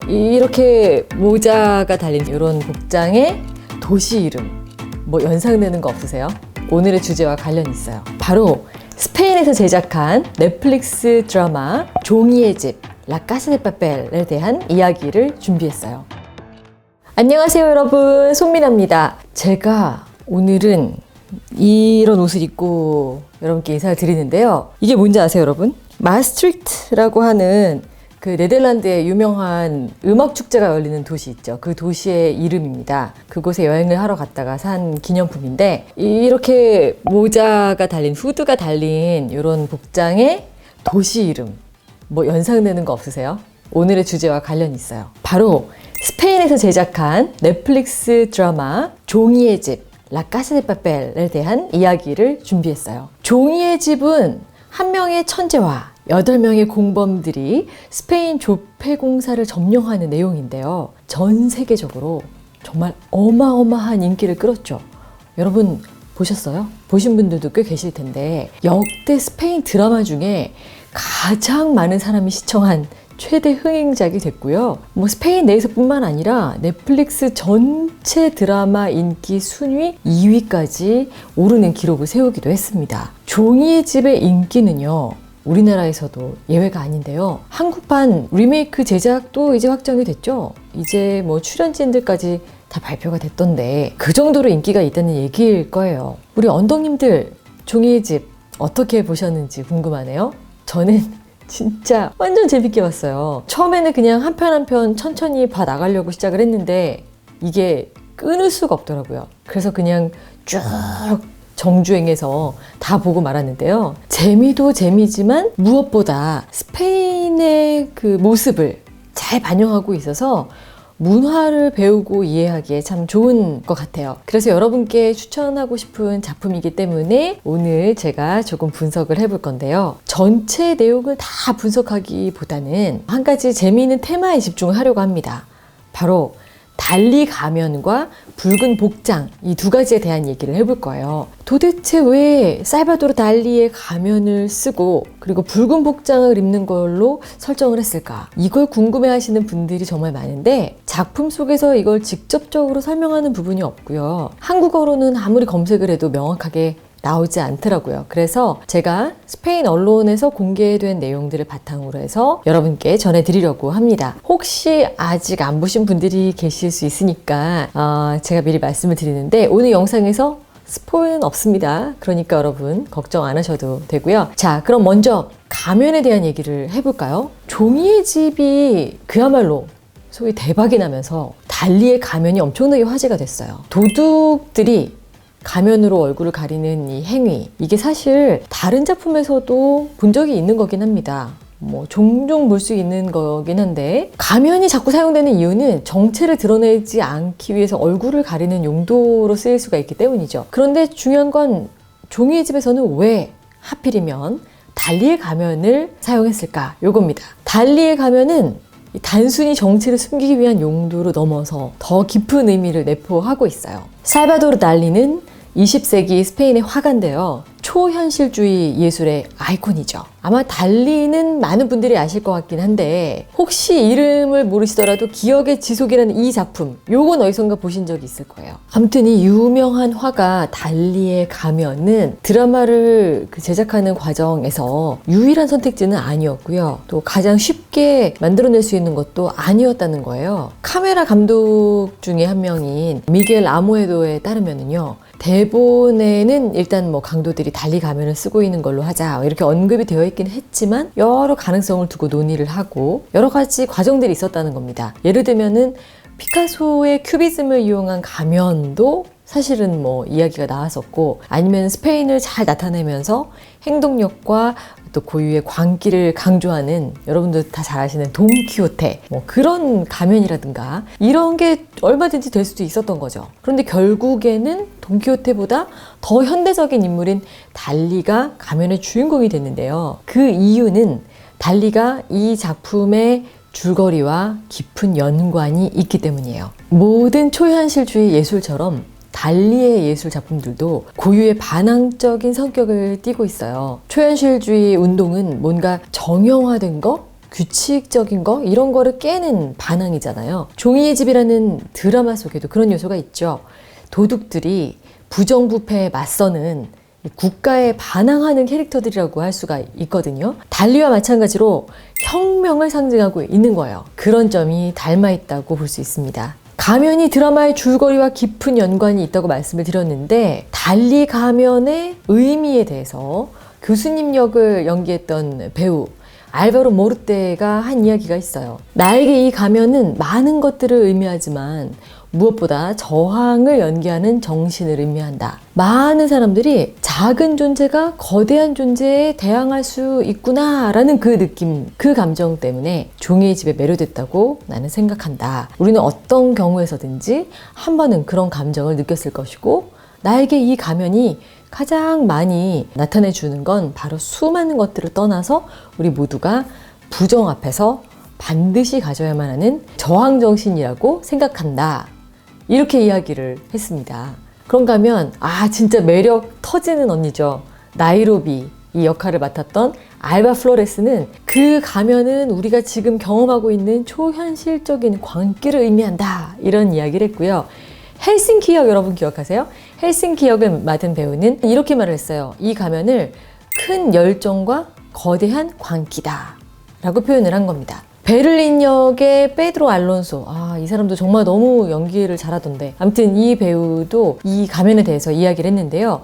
이렇게 모자가 달린 이런 복장에 도시 이름 뭐 연상되는 거 없으세요? 오늘의 주제와 관련이 있어요. 바로 스페인에서 제작한 넷플릭스 드라마 종이의 집 라 카사 데 파펠에 대한 이야기를 준비했어요. 안녕하세요 여러분, 손미나입니다. 제가 오늘은 이런 옷을 입고 여러분께 인사를 드리는데요. 이게 뭔지 아세요 여러분? 마스트리트라고 하는 그 네덜란드의 유명한 음악 축제가 열리는 도시 있죠. 그 도시의 이름입니다. 그곳에 여행을 하러 갔다가 산 기념품인데, 이렇게 모자가 달린, 후드가 달린 이런 복장에 도시 이름 뭐 연상되는 거 없으세요? 오늘의 주제와 관련이 있어요. 바로 스페인에서 제작한 넷플릭스 드라마 종이의 집 라 카사 데 파펠에 대한 이야기를 준비했어요. 종이의 집은 한 명의 천재와 8명의 공범들이 스페인 조폐공사를 점령하는 내용인데요. 전 세계적으로 정말 어마어마한 인기를 끌었죠. 여러분 보셨어요? 보신 분들도 꽤 계실 텐데, 역대 스페인 드라마 중에 가장 많은 사람이 시청한 최대 흥행작이 됐고요. 뭐 스페인 내에서 뿐만 아니라 넷플릭스 전체 드라마 인기 순위 2위까지 오르는 기록을 세우기도 했습니다. 종이의 집의 인기는요, 우리나라에서도 예외가 아닌데요. 한국판 리메이크 제작도 이제 확정이 됐죠. 이제 뭐 출연진들까지 다 발표가 됐던데, 그 정도로 인기가 있다는 얘기일 거예요. 우리 언덕님들 종이의 집 어떻게 보셨는지 궁금하네요. 저는 진짜 완전 재밌게 봤어요. 처음에는 그냥 한 편 한 편 천천히 봐 나가려고 시작을 했는데 이게 끊을 수가 없더라고요. 그래서 그냥 쭉 정주행해서 다 보고 말았는데요. 재미도 재미지만 무엇보다 스페인의 그 모습을 잘 반영하고 있어서 문화를 배우고 이해하기에 참 좋은 것 같아요. 그래서 여러분께 추천하고 싶은 작품이기 때문에 오늘 제가 조금 분석을 해볼 건데요. 전체 내용을 다 분석하기보다는 한 가지 재미있는 테마에 집중을 하려고 합니다. 바로 달리 가면과 붉은 복장, 이 두 가지에 대한 얘기를 해볼 거예요. 도대체 왜 살바도르 달리의 가면을 쓰고 그리고 붉은 복장을 입는 걸로 설정을 했을까? 이걸 궁금해 하시는 분들이 정말 많은데, 작품 속에서 이걸 직접적으로 설명하는 부분이 없고요. 한국어로는 아무리 검색을 해도 명확하게 나오지 않더라고요. 그래서 제가 스페인 언론에서 공개된 내용들을 바탕으로 해서 여러분께 전해드리려고 합니다. 혹시 아직 안 보신 분들이 계실 수 있으니까 제가 미리 말씀을 드리는데, 오늘 영상에서 스포일은 없습니다. 그러니까 여러분 걱정 안 하셔도 되고요. 자, 그럼 먼저 가면에 대한 얘기를 해볼까요? 종이의 집이 그야말로 소위 대박이 나면서 달리의 가면이 엄청나게 화제가 됐어요. 도둑들이 가면으로 얼굴을 가리는 이 행위, 이게 사실 다른 작품에서도 본 적이 있는 거긴 합니다. 뭐 종종 볼 수 있는 거긴 한데, 가면이 자꾸 사용되는 이유는 정체를 드러내지 않기 위해서 얼굴을 가리는 용도로 쓰일 수가 있기 때문이죠. 그런데 중요한 건 종이의 집에서는 왜 하필이면 달리의 가면을 사용했을까? 요겁니다. 달리의 가면은 단순히 정체를 숨기기 위한 용도로 넘어서 더 깊은 의미를 내포하고 있어요. 살바도르 달리는 20세기 스페인의 화가인데요. 초현실주의 예술의 아이콘이죠. 아마 달리는 많은 분들이 아실 것 같긴 한데, 혹시 이름을 모르시더라도 기억의 지속이라는 이 작품, 요건 어디선가 보신 적이 있을 거예요. 아무튼 이 유명한 화가 달리의 가면은 드라마를 제작하는 과정에서 유일한 선택지는 아니었고요. 또 가장 쉽게 만들어낼 수 있는 것도 아니었다는 거예요. 카메라 감독 중에 한 명인 미겔 아모에도에 따르면은요, 대본에는 일단 뭐 강도들이 달리 가면을 쓰고 있는 걸로 하자 이렇게 언급이 되어 있긴 했지만, 여러 가능성을 두고 논의를 하고 여러 가지 과정들이 있었다는 겁니다. 예를 들면은 피카소의 큐비즘을 이용한 가면도 사실은 뭐 이야기가 나왔었고, 아니면 스페인을 잘 나타내면서 행동력과 또 고유의 광기를 강조하는, 여러분들 다 잘 아시는 돈키호테, 뭐 그런 가면이라든가 이런 게 얼마든지 될 수도 있었던 거죠. 그런데 결국에는 돈키호테보다 더 현대적인 인물인 달리가 가면의 주인공이 됐는데요. 그 이유는 달리가 이 작품의 줄거리와 깊은 연관이 있기 때문이에요. 모든 초현실주의 예술처럼 달리의 예술 작품들도 고유의 반항적인 성격을 띠고 있어요. 초현실주의 운동은 뭔가 정형화된 거, 규칙적인 거 이런 거를 깨는 반항이잖아요. 종이의 집이라는 드라마 속에도 그런 요소가 있죠. 도둑들이 부정부패에 맞서는 국가에 반항하는 캐릭터들이라고 할 수가 있거든요. 달리와 마찬가지로 혁명을 상징하고 있는 거예요. 그런 점이 닮아 있다고 볼 수 있습니다. 가면이 드라마의 줄거리와 깊은 연관이 있다고 말씀을 드렸는데 달리 가면의 의미에 대해서 교수님 역을 연기했던 배우 알바로 모르테가 한 이야기가 있어요. 나에게 이 가면은 많은 것들을 의미하지만 무엇보다 저항을 연기하는 정신을 의미한다. 많은 사람들이 작은 존재가 거대한 존재에 대항할 수 있구나 라는 그 느낌, 그 감정 때문에 종이의 집에 매료됐다고 나는 생각한다. 우리는 어떤 경우에서든지 한 번은 그런 감정을 느꼈을 것이고 나에게 이 가면이 가장 많이 나타내 주는 건 바로 수많은 것들을 떠나서 우리 모두가 부정 앞에서 반드시 가져야만 하는 저항정신이라고 생각한다. 이렇게 이야기를 했습니다. 그런가 하면 진짜 매력 터지는 언니죠. 나이로비 이 역할을 맡았던 알바 플로레스는 그 가면은 우리가 지금 경험하고 있는 초현실적인 광기를 의미한다. 이런 이야기를 했고요. 헬싱키 역 여러분 기억하세요? 헬싱키 역을 맡은 배우는 이렇게 말을 했어요. 이 가면을 큰 열정과 거대한 광기다 라고 표현을 한 겁니다. 베를린 역의 페드로 알론소, 이 사람도 정말 너무 연기를 잘하던데 아무튼 이 배우도 이 가면에 대해서 이야기를 했는데요.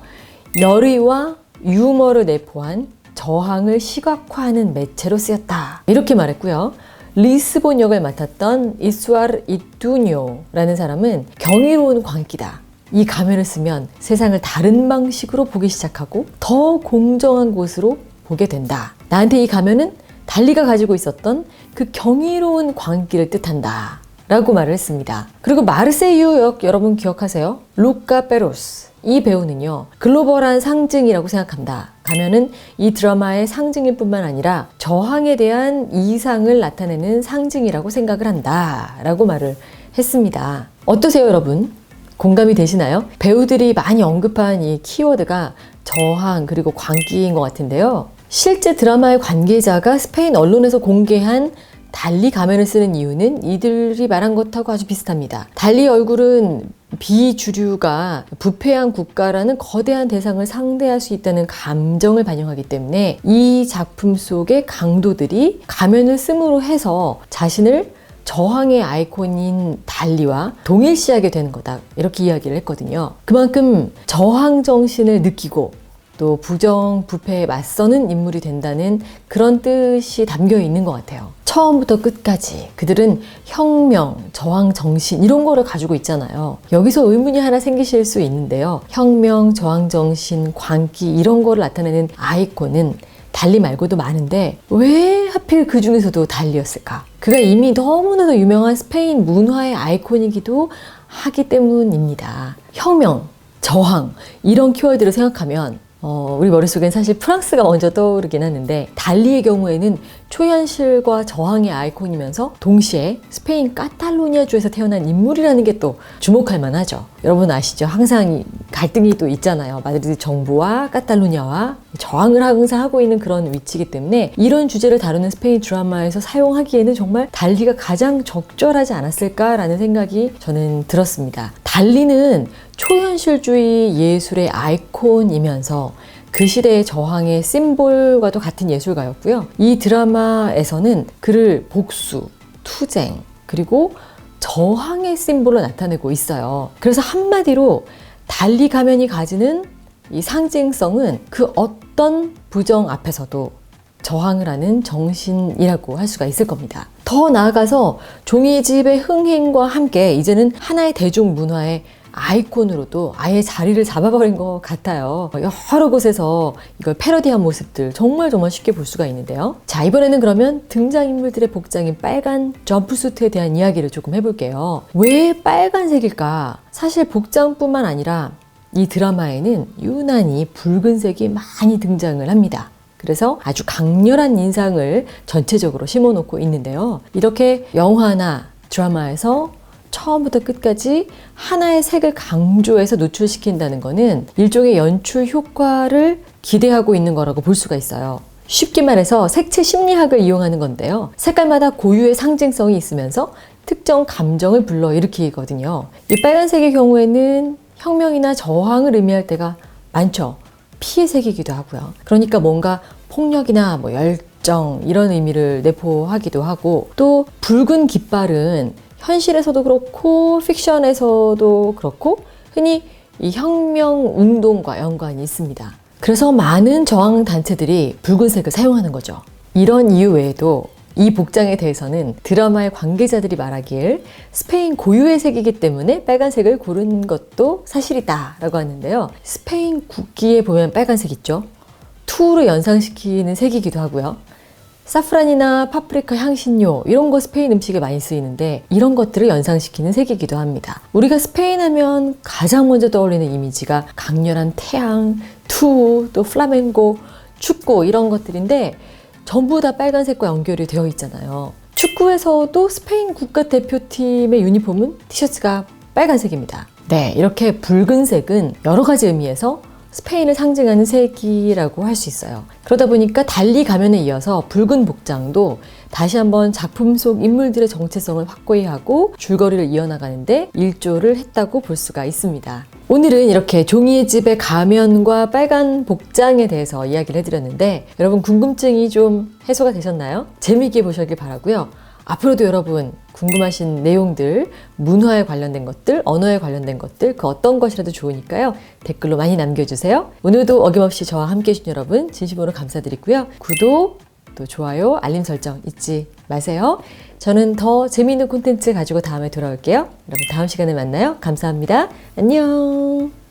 열의와 유머를 내포한 저항을 시각화하는 매체로 쓰였다 이렇게 말했고요. 리스본 역을 맡았던 이수아르 이뚜뇨라는 사람은 경이로운 광기다. 이 가면을 쓰면 세상을 다른 방식으로 보기 시작하고 더 공정한 곳으로 보게 된다. 나한테 이 가면은 달리가 가지고 있었던 그 경이로운 광기를 뜻한다 라고 말을 했습니다. 그리고 마르세유 역 여러분 기억하세요? 루카 페로스. 이 배우는요 글로벌한 상징이라고 생각한다. 가면은 이 드라마의 상징일 뿐만 아니라 저항에 대한 이상을 나타내는 상징이라고 생각을 한다 라고 말을 했습니다. 어떠세요 여러분? 공감이 되시나요? 배우들이 많이 언급한 이 키워드가 저항 그리고 광기인 것 같은데요. 실제 드라마의 관계자가 스페인 언론에서 공개한 달리 가면을 쓰는 이유는 이들이 말한 것하고 아주 비슷합니다. 달리 얼굴은 비주류가 부패한 국가라는 거대한 대상을 상대할 수 있다는 감정을 반영하기 때문에 이 작품 속의 강도들이 가면을 씀으로 해서 자신을 저항의 아이콘인 달리와 동일시하게 되는 거다 이렇게 이야기를 했거든요. 그만큼 저항 정신을 느끼고 또 부정, 부패에 맞서는 인물이 된다는 그런 뜻이 담겨 있는 것 같아요. 처음부터 끝까지 그들은 혁명, 저항 정신 이런 거를 가지고 있잖아요. 여기서 의문이 하나 생기실 수 있는데요. 혁명, 저항 정신, 광기 이런 거를 나타내는 아이콘은 달리 말고도 많은데 왜 하필 그 중에서도 달리였을까? 그가 이미 너무나도 유명한 스페인 문화의 아이콘이기도 하기 때문입니다. 혁명, 저항 이런 키워드를 생각하면 우리 머릿속엔 사실 프랑스가 먼저 떠오르긴 하는데 달리의 경우에는 초현실과 저항의 아이콘이면서 동시에 스페인 카탈루냐주에서 태어난 인물이라는 게 또 주목할 만하죠. 여러분 아시죠? 항상 갈등이 또 있잖아요. 마드리드 정부와 카탈루냐와 저항을 항상 하고 있는 그런 위치이기 때문에 이런 주제를 다루는 스페인 드라마에서 사용하기에는 정말 달리가 가장 적절하지 않았을까라는 생각이 저는 들었습니다. 달리는 초현실주의 예술의 아이콘이면서 그 시대의 저항의 심볼과도 같은 예술가였고요. 이 드라마에서는 그를 복수, 투쟁, 그리고 저항의 심볼로 나타내고 있어요. 그래서 한마디로 달리 가면이 가지는 이 상징성은 그 어떤 부정 앞에서도 저항을 하는 정신이라고 할 수가 있을 겁니다. 더 나아가서 종이집의 흥행과 함께 이제는 하나의 대중문화의 아이콘으로도 아예 자리를 잡아버린 것 같아요. 여러 곳에서 이걸 패러디한 모습들 정말 쉽게 볼 수가 있는데요. 자, 이번에는 그러면 등장인물들의 복장인 빨간 점프수트에 대한 이야기를 조금 해볼게요. 왜 빨간색일까? 사실 복장뿐만 아니라 이 드라마에는 유난히 붉은색이 많이 등장을 합니다. 그래서 아주 강렬한 인상을 전체적으로 심어놓고 있는데요. 이렇게 영화나 드라마에서 처음부터 끝까지 하나의 색을 강조해서 노출시킨다는 것은 일종의 연출 효과를 기대하고 있는 거라고 볼 수가 있어요. 쉽게 말해서 색채 심리학을 이용하는 건데요. 색깔마다 고유의 상징성이 있으면서 특정 감정을 불러일으키거든요. 이 빨간색의 경우에는 혁명이나 저항을 의미할 때가 많죠. 피의 색이기도 하고요. 그러니까 뭔가 폭력이나 열정 이런 의미를 내포하기도 하고, 또 붉은 깃발은 현실에서도 그렇고 픽션에서도 그렇고 흔히 이 혁명 운동과 연관이 있습니다. 그래서 많은 저항 단체들이 붉은색을 사용하는 거죠. 이런 이유 외에도 이 복장에 대해서는 드라마의 관계자들이 말하길 스페인 고유의 색이기 때문에 빨간색을 고른 것도 사실이다 라고 하는데요. 스페인 국기에 보면 빨간색 있죠. 투우를 연상시키는 색이기도 하고요. 사프란이나 파프리카 향신료 이런 거 스페인 음식에 많이 쓰이는데 이런 것들을 연상시키는 색이기도 합니다. 우리가 스페인 하면 가장 먼저 떠올리는 이미지가 강렬한 태양, 투우, 또 플라멩고, 축구 이런 것들인데 전부 다 빨간색과 연결이 되어 있잖아요. 축구에서도 스페인 국가대표팀의 유니폼은 티셔츠가 빨간색입니다. 네, 이렇게 붉은색은 여러 가지 의미에서 스페인을 상징하는 색이라고 할 수 있어요. 그러다 보니까 달리 가면에 이어서 붉은 복장도 다시 한번 작품 속 인물들의 정체성을 확고히 하고 줄거리를 이어나가는데 일조를 했다고 볼 수가 있습니다. 오늘은 이렇게 종이의 집의 가면과 빨간 복장에 대해서 이야기를 해드렸는데 여러분 궁금증이 좀 해소가 되셨나요? 재미있게 보셨길 바라고요. 앞으로도 여러분 궁금하신 내용들, 문화에 관련된 것들, 언어에 관련된 것들, 그 어떤 것이라도 좋으니까요. 댓글로 많이 남겨주세요. 오늘도 어김없이 저와 함께 해주신 여러분 진심으로 감사드리고요. 구독, 또 좋아요, 알림 설정 잊지 마세요. 저는 더 재미있는 콘텐츠 가지고 다음에 돌아올게요. 여러분 다음 시간에 만나요. 감사합니다. 안녕.